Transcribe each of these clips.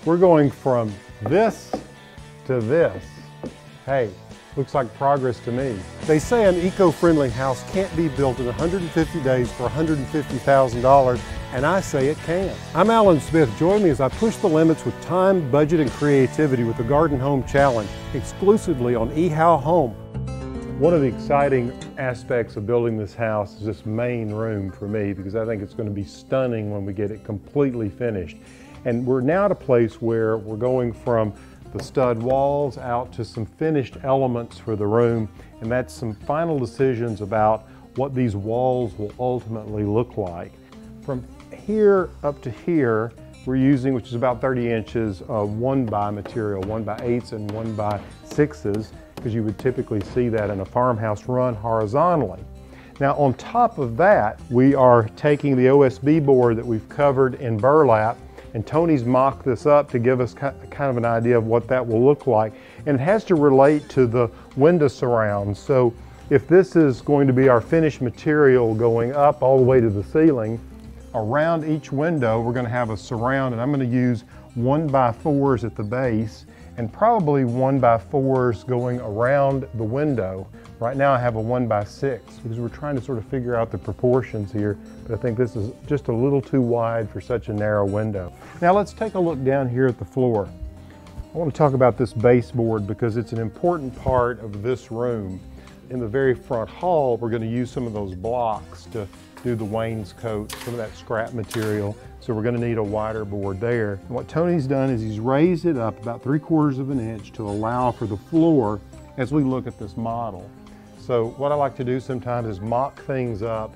We're going from this to this. Hey, looks like progress to me. They say an eco-friendly house can't be built in 150 days for $150,000, and I say it can. I'm Alan Smith. Join me as I push the limits with time, budget, and creativity with the Garden Home Challenge, exclusively on eHow Home. One of the exciting aspects of building this house is this main room for me, because I think it's going to be stunning when we get it completely finished. And we're now at a place where we're going from the stud walls out to some finished elements for the room, and that's some final decisions about what these walls will ultimately look like. From here up to here, we're using, which is about 30 inches, 1x material, 1x8s and 1x6s, because you would typically see that in a farmhouse run horizontally. Now on top of that, we are taking the OSB board that we've covered in burlap, and Tony's mocked this up to give us kind of an idea of what that will look like. And it has to relate to the window surround. So if this is going to be our finished material going up all the way to the ceiling, around each window we're going to have a surround, and I'm going to use 1x4s at the base and probably 1x4s going around the window. Right now I have a 1x6 because we're trying to sort of figure out the proportions here, but I think this is just a little too wide for such a narrow window. Now let's take a look down here at the floor. I want to talk about this baseboard because it's an important part of this room. In the very front hall, we're going to use some of those blocks to do the wainscot, some of that scrap material. So we're going to need a wider board there. And what Tony's done is he's raised it up about 3/4 of an inch to allow for the floor as we look at this model. So what I like to do sometimes is mock things up.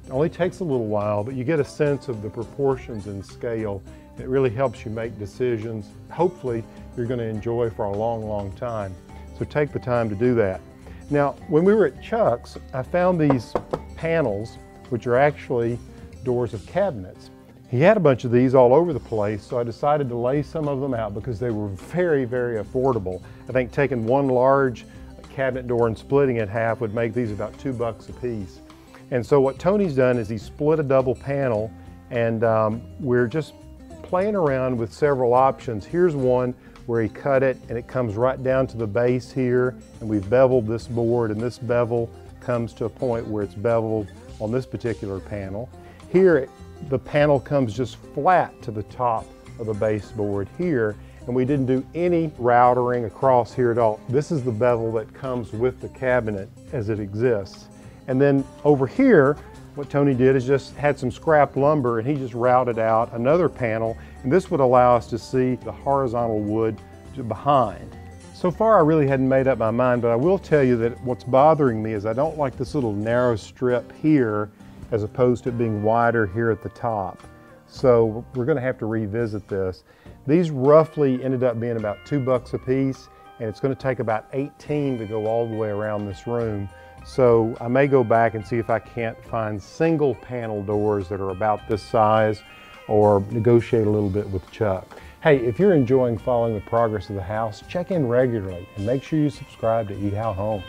It only takes a little while, but you get a sense of the proportions and scale. It really helps you make decisions. Hopefully you're going to enjoy for a long, long time. So take the time to do that. Now, when we were at Chuck's, I found these panels, which are actually doors of cabinets. He had a bunch of these all over the place, so I decided to lay some of them out because they were very, very affordable. I think taking one large cabinet door and splitting it in half would make these about $2 a piece. And so what Tony's done is he split a double panel, and we're just playing around with several options. Here's one where he cut it and it comes right down to the base here, and we've beveled this board, and this bevel comes to a point where it's beveled on this particular panel. Here the panel comes just flat to the top of the baseboard here, and we didn't do any routering across here at all. This is the bevel that comes with the cabinet as it exists. And then over here, what Tony did is just had some scrap lumber, and he just routed out another panel, and this would allow us to see the horizontal wood behind. So far I really hadn't made up my mind, but I will tell you that what's bothering me is I don't like this little narrow strip here as opposed to it being wider here at the top. So we're going to have to revisit this. These roughly ended up being about $2 a piece, and it's going to take about 18 to go all the way around this room. So I may go back and see if I can't find single panel doors that are about this size, or negotiate a little bit with Chuck. Hey, if you're enjoying following the progress of the house, check in regularly and make sure you subscribe to eHow Home.